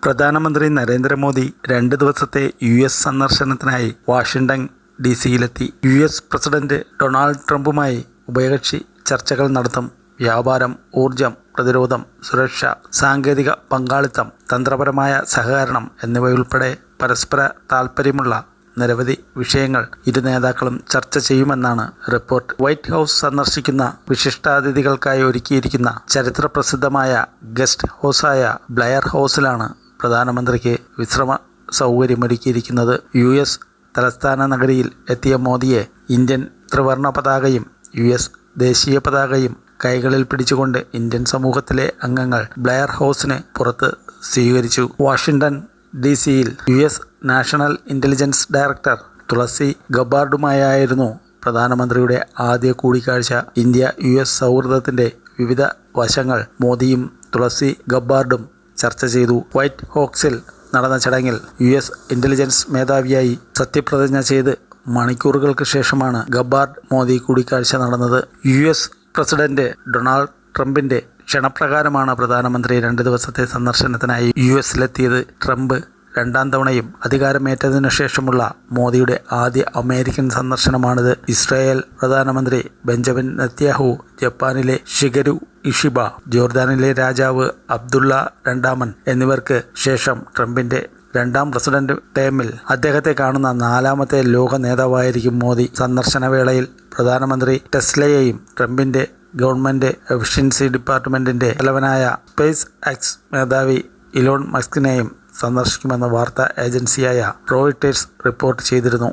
പ്രധാനമന്ത്രി നരേന്ദ്രമോദി 2 ദിവസത്തെ US സന്ദർശനത്തിനായി വാഷിംഗ്ടൺ DC-യിലെത്തി. US പ്രസിഡന്റ് ഡൊണാൾഡ് ട്രംപുമായി ഉഭയകക്ഷി ചർച്ചകൾ നടത്തും. വ്യാപാരം, ഊർജം, പ്രതിരോധം, സുരക്ഷ, സാങ്കേതിക പങ്കാളിത്തം, തന്ത്രപരമായ സഹകരണം എന്നിവയുൾപ്പെടെ പരസ്പര താൽപ്പര്യമുള്ള നിരവധി വിഷയങ്ങൾ ഇരു നേതാക്കളും ചർച്ച ചെയ്യുമെന്നാണ് റിപ്പോർട്ട്. വൈറ്റ് ഹൗസ് സന്ദർശിക്കുന്ന വിശിഷ്ടാതിഥികൾക്കായി ഒരുക്കിയിരിക്കുന്ന ചരിത്രപ്രസിദ്ധമായ ഗസ്റ്റ് ഹൗസായ ബ്ലെയർ ഹൗസിലാണ് പ്രധാനമന്ത്രിക്ക് വിശ്രമ സൗകര്യമൊരുക്കിയിരിക്കുന്നത്. US തലസ്ഥാന നഗരിയിൽ എത്തിയ മോദിയെ ഇന്ത്യൻ ത്രിവർണ പതാകയും US ദേശീയ പതാകയും കൈകളിൽ പിടിച്ചുകൊണ്ട് ഇന്ത്യൻ സമൂഹത്തിലെ അംഗങ്ങൾ ബ്ലെയർ ഹൗസിന് പുറത്ത് സ്വീകരിച്ചു. വാഷിംഗ്ടൺ DC-യിൽ US national intelligence director Tulsi ഗബ്ബാർഡുമായായിരുന്നു പ്രധാനമന്ത്രിയുടെ ആദ്യ കൂടിക്കാഴ്ച. ഇന്ത്യ-US സൗഹൃദത്തിൻ്റെ വിവിധ വശങ്ങൾ മോദിയും തുളസി ഗബ്ബാർഡും ചർച്ച ചെയ്തു. വൈറ്റ് ഹൗസിൽ നടന്ന ചടങ്ങിൽ US ഇൻ്റലിജൻസ് മേധാവിയായി സത്യപ്രതിജ്ഞ ചെയ്ത് മണിക്കൂറുകൾക്ക് ശേഷമാണ് ഗബ്ബാർഡ് മോദി കൂടിക്കാഴ്ച നടന്നത്. US പ്രസിഡന്റ് ഡൊണാൾഡ് ട്രംപിൻ്റെ ക്ഷണപ്രകാരമാണ് പ്രധാനമന്ത്രി 2 ദിവസത്തെ സന്ദർശനത്തിനായി US-ലെത്തിയത്. ട്രംപ് 2ാം തവണയും അധികാരമേറ്റതിനു ശേഷമുള്ള മോദിയുടെ ആദ്യ അമേരിക്കൻ സന്ദർശനമാണിത്. ഇസ്രായേൽ പ്രധാനമന്ത്രി ബെഞ്ചമിൻ നെതന്യാഹു, ജപ്പാനിലെ ഷിഗരു ഇഷിബ, ജോർദാനിലെ രാജാവ് അബ്ദുള്ള രണ്ടാമൻ എന്നിവർക്ക് ശേഷം ട്രംപിൻ്റെ 2ാം പ്രസിഡന്റ് ടേമിൽ അദ്ദേഹത്തെ കാണുന്ന 4ാമത്തെ ലോക നേതാവായിരിക്കും മോദി. സന്ദർശന വേളയിൽ പ്രധാനമന്ത്രി ടെസ്ലയെയും ട്രംപിൻ്റെ ഗവൺമെൻറ് എഫിഷ്യൻസി ഡിപ്പാർട്ട്മെൻറ്റിൻ്റെ തലവനായ സ്പേസ് എക്സ് മേധാവി ഇലോൺ മസ്കിനെയും സന്ദർശിക്കുമെന്ന് വാർത്താ ഏജൻസിയായ റോയിട്ടേഴ്സ് റിപ്പോർട്ട് ചെയ്തിരുന്നു.